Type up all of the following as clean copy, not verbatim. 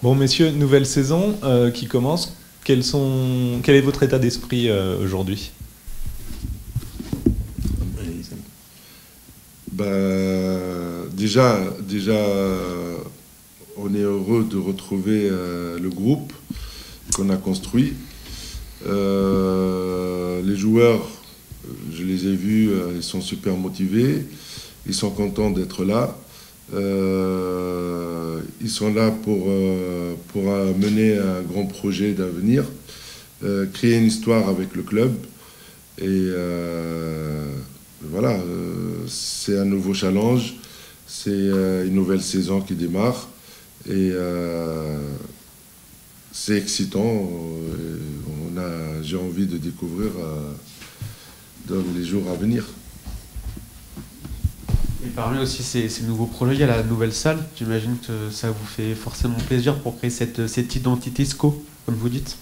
Bon, messieurs, nouvelle saison qui commence. Quel est votre état d'esprit aujourd'hui? Déjà, on est heureux de retrouver le groupe qu'on a construit. Les joueurs, je les ai vus, ils sont super motivés, ils sont contents d'être là. Ils sont là pour mener un grand projet d'avenir, créer une histoire avec le club. Et voilà, c'est un nouveau challenge, c'est une nouvelle saison qui démarre. Et c'est excitant. J'ai envie de découvrir dans les jours à venir. Et parmi aussi ces nouveaux projets, il y a la nouvelle salle. J'imagine que ça vous fait forcément plaisir pour créer cette identité SCO, comme vous dites.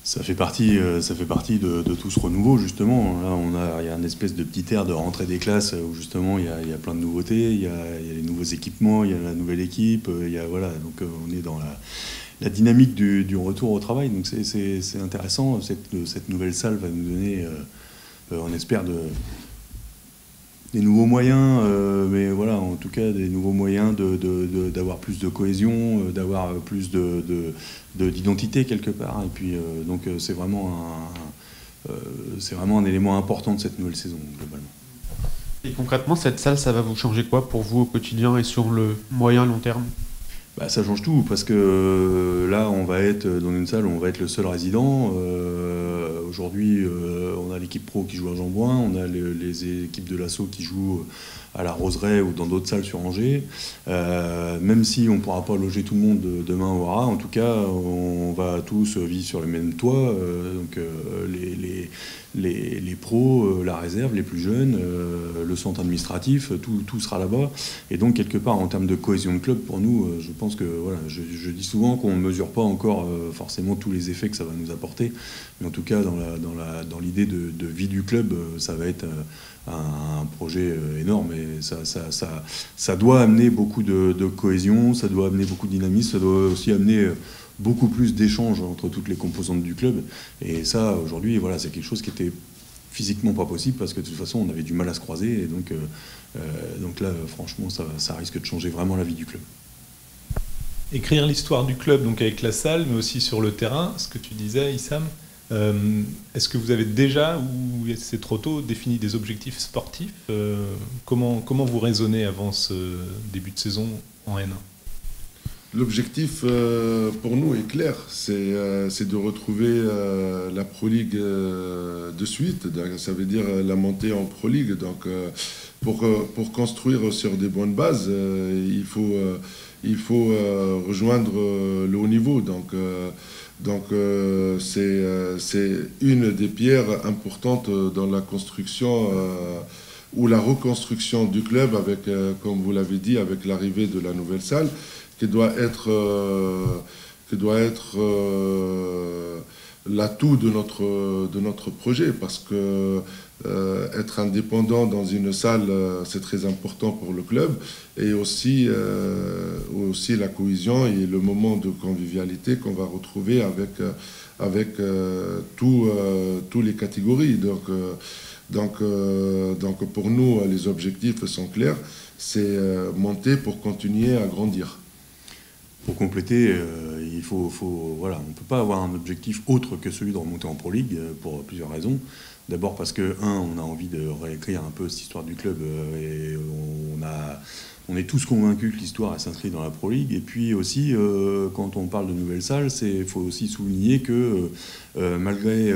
Ça fait partie de tout ce renouveau, justement. Là, il y a une espèce de petit air de rentrée des classes où, justement, il y a plein de nouveautés. Il y a les nouveaux équipements, il y a la nouvelle équipe. Voilà, donc on est dans la dynamique du retour au travail. Donc c'est intéressant. Cette nouvelle salle va nous donner, on espère, des nouveaux moyens, mais voilà, en tout cas des nouveaux moyens d'avoir plus de cohésion, d'avoir plus d'identité quelque part. Et puis donc c'est vraiment un élément important de cette nouvelle saison globalement. Et concrètement, cette salle, ça va vous changer quoi pour vous au quotidien et sur le moyen long terme? Ça change tout, parce que là, on va être dans une salle où on va être le seul résident. Aujourd'hui, on a l'équipe pro qui joue à Jean-Bouin, on a les équipes de l'assaut qui jouent à la Roseraie ou dans d'autres salles sur Angers. Même si on ne pourra pas loger tout le monde demain au Hara, en tout cas, on va tous vivre sur le même toit. Donc les pros, la réserve, les plus jeunes, le centre administratif, tout sera là-bas. Et donc, quelque part, en termes de cohésion de club, pour nous, je pense que, voilà, je dis souvent qu'on ne mesure pas encore forcément tous les effets que ça va nous apporter. Mais en tout cas, dans l'idée de vie du club, ça va être un projet énorme. Et ça doit amener beaucoup de cohésion, ça doit amener beaucoup de dynamisme, ça doit aussi amener beaucoup plus d'échanges entre toutes les composantes du club. Et ça, aujourd'hui, voilà, c'est quelque chose qui était physiquement pas possible, parce que de toute façon, on avait du mal à se croiser. Et donc là, franchement, ça risque de changer vraiment la vie du club. Écrire l'histoire du club, donc avec la salle, mais aussi sur le terrain, ce que tu disais, Issam. Est-ce que vous avez déjà, ou c'est trop tôt, défini des objectifs sportifs? Comment vous raisonnez avant ce début de saison en N1? L'objectif pour nous est clair, c'est de retrouver la Pro League de suite. Ça veut dire la montée en Pro League. Donc pour construire sur des bonnes bases, il faut rejoindre le haut niveau. Donc c'est une des pierres importantes dans la construction ou la reconstruction du club, avec, comme vous l'avez dit, avec l'arrivée de la nouvelle salle, qui doit être l'atout de notre projet, parce que être indépendant dans une salle, c'est très important pour le club, et aussi la cohésion et le moment de convivialité qu'on va retrouver avec tous les catégories. Donc pour nous, les objectifs sont clairs, c'est monter pour continuer à grandir. Pour compléter, voilà, on ne peut pas avoir un objectif autre que celui de remonter en Pro League pour plusieurs raisons. D'abord parce que, on a envie de réécrire un peu cette histoire du club, et on est tous convaincus que l'histoire s'inscrit dans la Pro League. Et puis aussi, quand on parle de nouvelle salle, il faut aussi souligner que malgré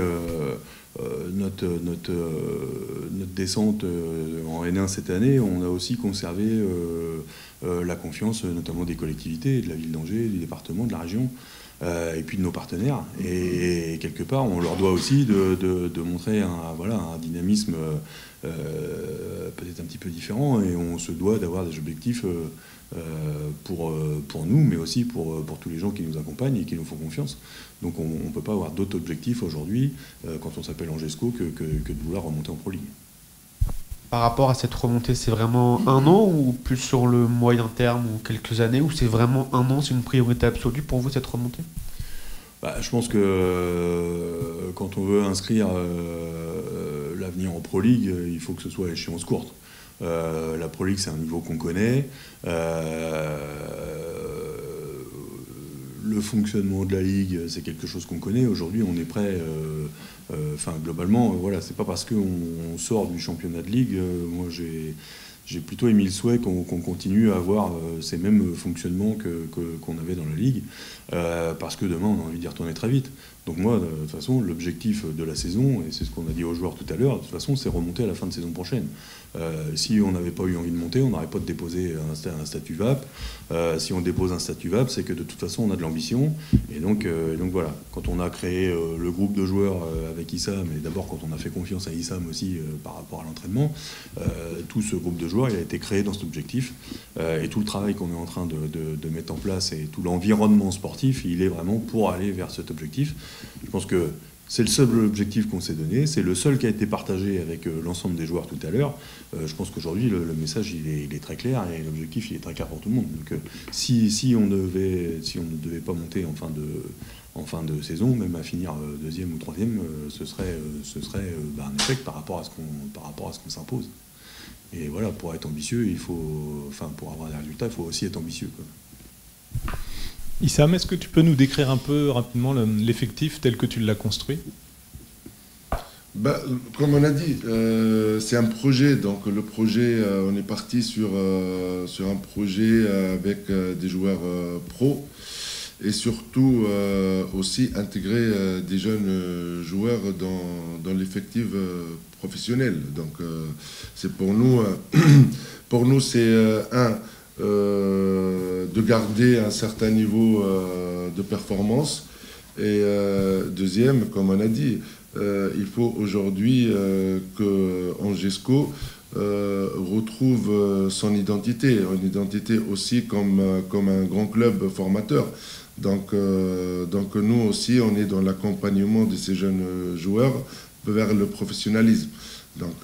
notre descente en N1 cette année, on a aussi conservé la confiance notamment des collectivités, de la ville d'Angers, du département, de la région, et puis de nos partenaires. Et quelque part, on leur doit aussi de montrer un dynamisme peut-être un petit peu différent, et on se doit d'avoir des objectifs pour nous, mais aussi pour tous les gens qui nous accompagnent et qui nous font confiance. Donc on ne peut pas avoir d'autres objectifs aujourd'hui, quand on s'appelle Angesco, que de vouloir remonter en Pro League. Par rapport à cette remontée, c'est vraiment un an ou plus sur le moyen terme ou quelques années, ou c'est vraiment un an, c'est une priorité absolue pour vous cette remontée? Je pense que quand on veut inscrire l'avenir en Pro League, il faut que ce soit à échéance courte. La Pro League, c'est un niveau qu'on connaît. Le fonctionnement de la Ligue, c'est quelque chose qu'on connaît. Aujourd'hui, on est prêt. Globalement, voilà, c'est pas parce qu'on sort du championnat de Ligue. Moi, j'ai plutôt émis le souhait qu'on continue à avoir ces mêmes fonctionnements qu'on avait dans la Ligue, parce que demain, on a envie d'y retourner très vite. Donc moi, de toute façon, l'objectif de la saison, et c'est ce qu'on a dit aux joueurs tout à l'heure, de toute façon, c'est remonter à la fin de saison prochaine. Si on n'avait pas eu envie de monter, on n'aurait pas déposé un statut VAP. Si on dépose un statut VAP, c'est que de toute façon, on a de l'ambition. Et donc voilà, quand on a créé le groupe de joueurs avec Issam, et d'abord quand on a fait confiance à Issam aussi par rapport à l'entraînement, tout ce groupe de joueurs, il a été créé dans cet objectif. Et tout le travail qu'on est en train de mettre en place et tout l'environnement sportif, il est vraiment pour aller vers cet objectif. Je pense que c'est le seul objectif qu'on s'est donné, c'est le seul qui a été partagé avec l'ensemble des joueurs tout à l'heure. Je pense qu'aujourd'hui, le message, il est très clair et l'objectif, il est très clair pour tout le monde. Donc si on ne devait pas monter en fin de saison, même à finir deuxième ou troisième, ce serait un échec par rapport à ce qu'on s'impose. Et voilà, pour être ambitieux, pour avoir des résultats, il faut aussi être ambitieux, quoi. Issam, est-ce que tu peux nous décrire un peu rapidement l'effectif tel que tu l'as construit? Comme on a dit, c'est un projet. Donc le projet, on est parti sur un projet avec des joueurs pros et surtout aussi intégrer des jeunes joueurs dans l'effectif professionnel. Donc c'est pour nous c'est de garder un certain niveau de performance. Et deuxième, comme on a dit, il faut aujourd'hui que Angesco retrouve son identité, une identité aussi comme un grand club formateur. Donc nous aussi, on est dans l'accompagnement de ces jeunes joueurs vers le professionnalisme. Donc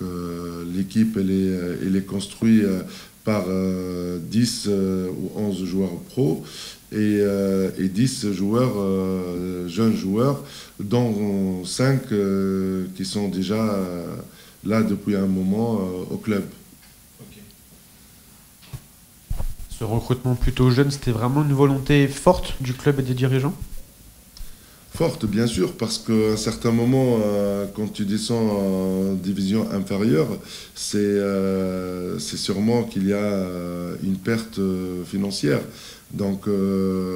l'équipe, elle est construite par 10 ou 11 joueurs pros et 10 joueurs, jeunes joueurs, dont 5 qui sont déjà là depuis un moment au club. Ce recrutement plutôt jeune, c'était vraiment une volonté forte du club et des dirigeants? Forte, bien sûr, parce qu'à un certain moment, quand tu descends en division inférieure, c'est sûrement qu'il y a une perte financière. Donc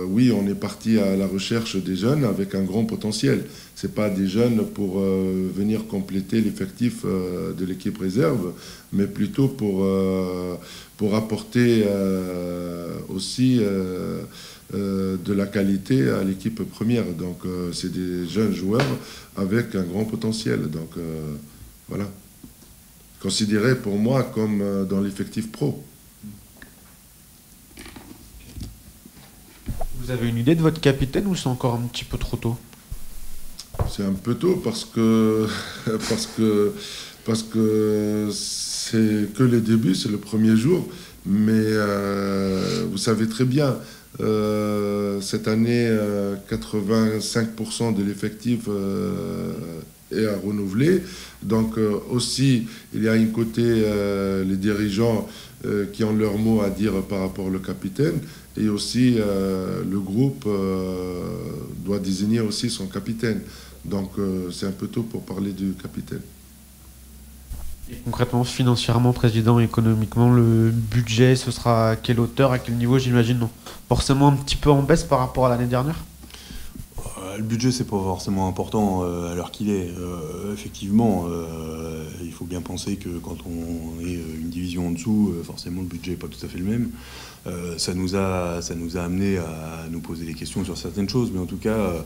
oui, on est parti à la recherche des jeunes avec un grand potentiel. Ce n'est pas des jeunes pour venir compléter l'effectif de l'équipe réserve, mais plutôt pour apporter aussi de la qualité à l'équipe première. Donc c'est des jeunes joueurs avec un grand potentiel. Donc voilà. Considéré pour moi comme dans l'effectif pro. Vous avez une idée de votre capitaine ou c'est encore un petit peu trop tôt? C'est un peu tôt parce que c'est que les débuts, c'est le premier jour. Mais vous savez très bien, cette année, 85% de l'effectif est à renouveler. Donc aussi, il y a un côté les dirigeants qui ont leur mot à dire par rapport au capitaine. Et aussi, le groupe doit désigner aussi son capitaine. Donc c'est un peu tôt pour parler du capitaine. Et concrètement, financièrement, président, économiquement, le budget, ce sera à quelle hauteur, à quel niveau, j'imagine? Non, forcément un petit peu en baisse par rapport à l'année dernière? Le budget, c'est pas forcément important à l'heure qu'il est. Effectivement, il faut bien penser que quand on est une division en dessous, forcément le budget n'est pas tout à fait le même. Ça nous a amené à nous poser des questions sur certaines choses, mais en tout cas,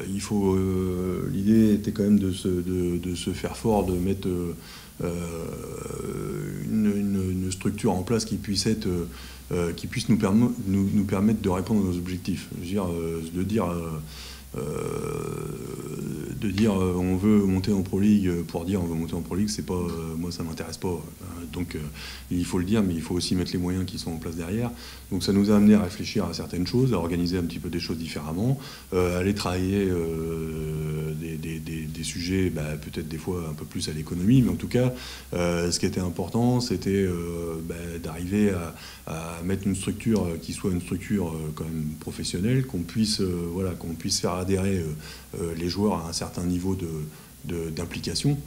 l'idée était quand même de se faire fort, de mettre une structure en place qui puisse nous permettre de répondre à nos objectifs. de dire on veut monter en Pro League pour dire on veut monter en Pro League, c'est pas, moi ça m'intéresse pas. Donc il faut le dire, mais il faut aussi mettre les moyens qui sont en place derrière. Donc ça nous a amené à réfléchir à certaines choses, à organiser un petit peu des choses différemment, à aller travailler des sujets, peut-être des fois un peu plus à l'économie, mais en tout cas, ce qui était important, c'était d'arriver à mettre une structure qui soit une structure quand même professionnelle, qu'on puisse faire adhérer les joueurs à un certain niveau d'implication,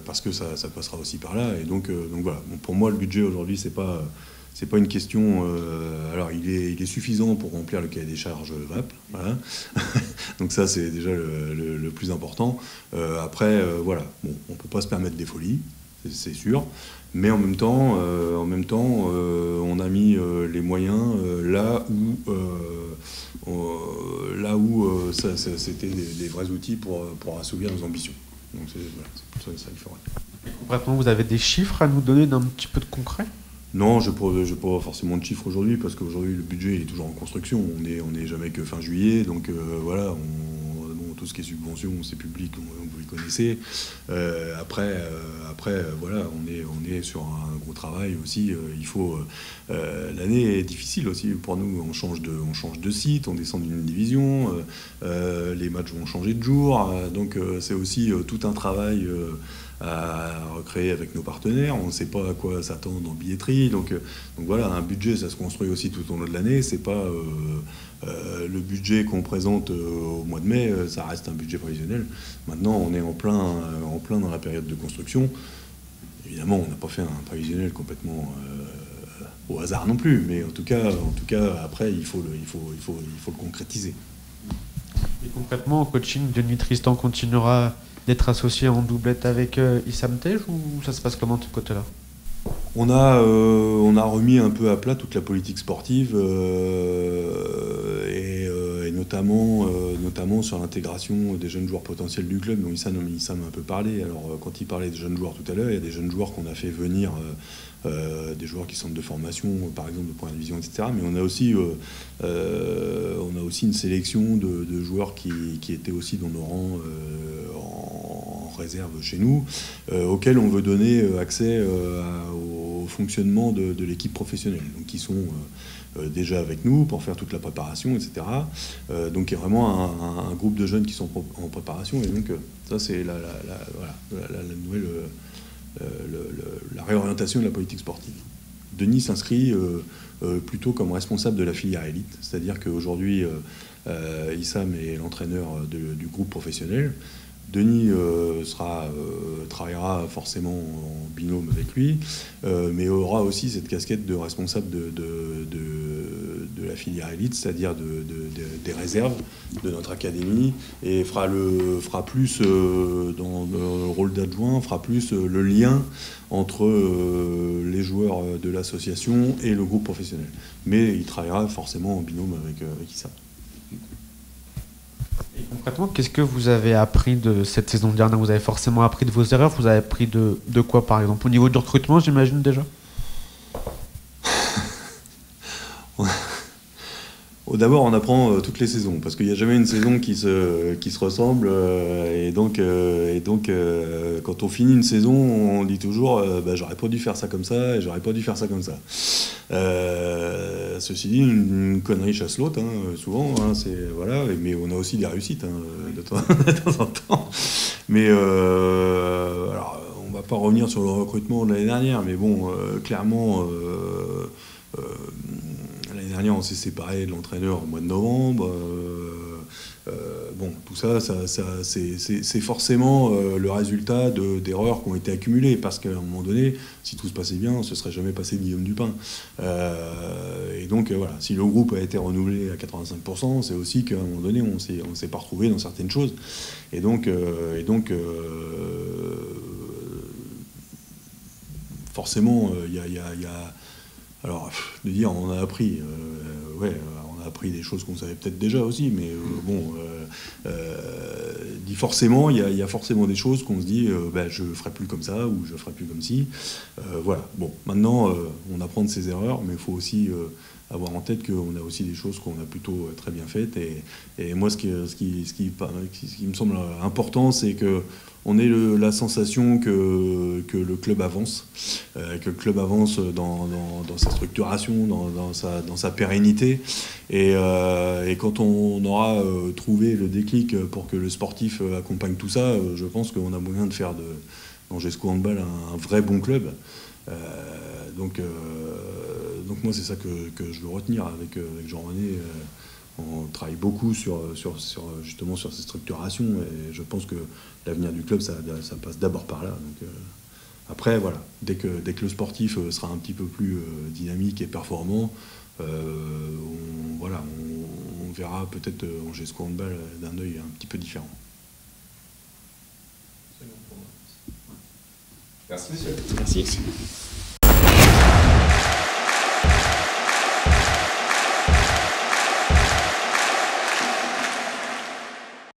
parce que ça passera aussi par là. Et donc voilà. Bon, pour moi, le budget aujourd'hui, c'est pas une question. Alors, il est suffisant pour remplir le cahier des charges VAP. Voilà. Donc ça, c'est déjà le plus important. Après, voilà. Bon, on peut pas se permettre des folies, c'est sûr. Mais en même temps, on a mis les moyens là où c'était des vrais outils pour assouvir nos ambitions. Donc c'est ça qu'il faudrait. Concrètement, vous avez des chiffres à nous donner d'un petit peu de concret ? Non, je n'ai pas forcément de chiffres aujourd'hui, parce qu'aujourd'hui, le budget est toujours en construction. On n'est jamais que fin juillet, donc voilà, tout ce qui est subvention, c'est public, vous les connaissez. Après, voilà, on est sur un gros travail aussi. Il faut l'année est difficile aussi pour nous. On change de site, on descend d'une division, les matchs vont changer de jour. Donc c'est aussi tout un travail à recréer avec nos partenaires. On ne sait pas à quoi s'attendre en billetterie. Donc voilà, un budget, ça se construit aussi tout au long de l'année. C'est pas le budget qu'on présente au mois de mai, ça reste un budget prévisionnel. Maintenant, on est en plein dans la période de construction. Évidemment, on n'a pas fait un prévisionnel complètement au hasard non plus, mais en tout cas, après, il faut le concrétiser. Et concrètement, au coaching, Denis Tristan continuera d'être associé en doublette avec Issam Tej, ou ça se passe comment de ce côté-là ? On a remis un peu à plat toute la politique sportive et notamment sur l'intégration des jeunes joueurs potentiels du club, dont Issam a un peu parlé. Alors quand il parlait des jeunes joueurs tout à l'heure, il y a des jeunes joueurs qu'on a fait venir, des joueurs qui sont de formation, par exemple de première division, etc. Mais on a aussi une sélection de joueurs qui étaient aussi dans nos rangs en réserve chez nous, auxquels on veut donner accès au fonctionnement de l'équipe professionnelle. Donc qui sont déjà avec nous pour faire toute la préparation, etc. Donc il y a vraiment un groupe de jeunes qui sont en préparation, et donc ça c'est la nouvelle la réorientation de la politique sportive. Denis s'inscrit plutôt comme responsable de la filière élite, c'est-à-dire qu'aujourd'hui Issam est l'entraîneur du groupe professionnel. Denis travaillera forcément en binôme avec lui, mais aura aussi cette casquette de responsable de la filière élite, c'est-à-dire des réserves de notre académie, et fera plus dans le rôle d'adjoint, fera plus le lien entre les joueurs de l'association et le groupe professionnel. Mais il travaillera forcément en binôme avec Issam. Et concrètement, qu'est-ce que vous avez appris de cette saison dernière ? Vous avez forcément appris de vos erreurs. Vous avez appris de quoi, par exemple ? Au niveau du recrutement, j'imagine déjà ? D'abord, on apprend toutes les saisons, parce qu'il n'y a jamais une saison qui se ressemble. Et donc, quand on finit une saison, on dit toujours j'aurais pas dû faire ça comme ça, et j'aurais pas dû faire ça comme ça. Ceci dit, une connerie chasse l'autre, souvent. Voilà, mais on a aussi des réussites de temps en temps. Mais alors, on va pas revenir sur le recrutement de l'année dernière, mais bon, clairement. L'année dernière, on s'est séparé de l'entraîneur au mois de novembre. Tout ça c'est forcément le résultat d'erreurs qui ont été accumulées, parce qu'à un moment donné, si tout se passait bien, ce serait jamais passé Guillaume Dupin. Et donc voilà, si le groupe a été renouvelé à 85%, c'est aussi qu'à un moment donné, on s'est pas retrouvé dans certaines choses. Et donc forcément, il y a alors, de dire on a appris, on a appris des choses qu'on savait peut-être déjà aussi, mais dit forcément, il y a forcément des choses qu'on se dit, je ferai plus comme ça, ou je ferai plus comme ci. Voilà. Bon, maintenant, on apprend de ses erreurs, mais il faut aussi avoir en tête qu'on a aussi des choses qu'on a plutôt très bien faites. Et moi, ce qui me semble important, c'est qu'on ait la sensation que le club avance, que le club avance dans sa structuration, dans sa pérennité. Et quand on aura trouvé le déclic pour que le sportif accompagne tout ça, je pense qu'on a moyen de faire d'Angesco Handball un vrai bon club. Donc moi, c'est ça que je veux retenir avec Jean-René. On travaille beaucoup justement sur ces structurations, et je pense que l'avenir du club, ça passe d'abord par là. Donc, après, voilà, dès que le sportif sera un petit peu plus dynamique et performant, on verra peut-être Angesco Handball d'un œil un petit peu différent. Merci, monsieur. Merci.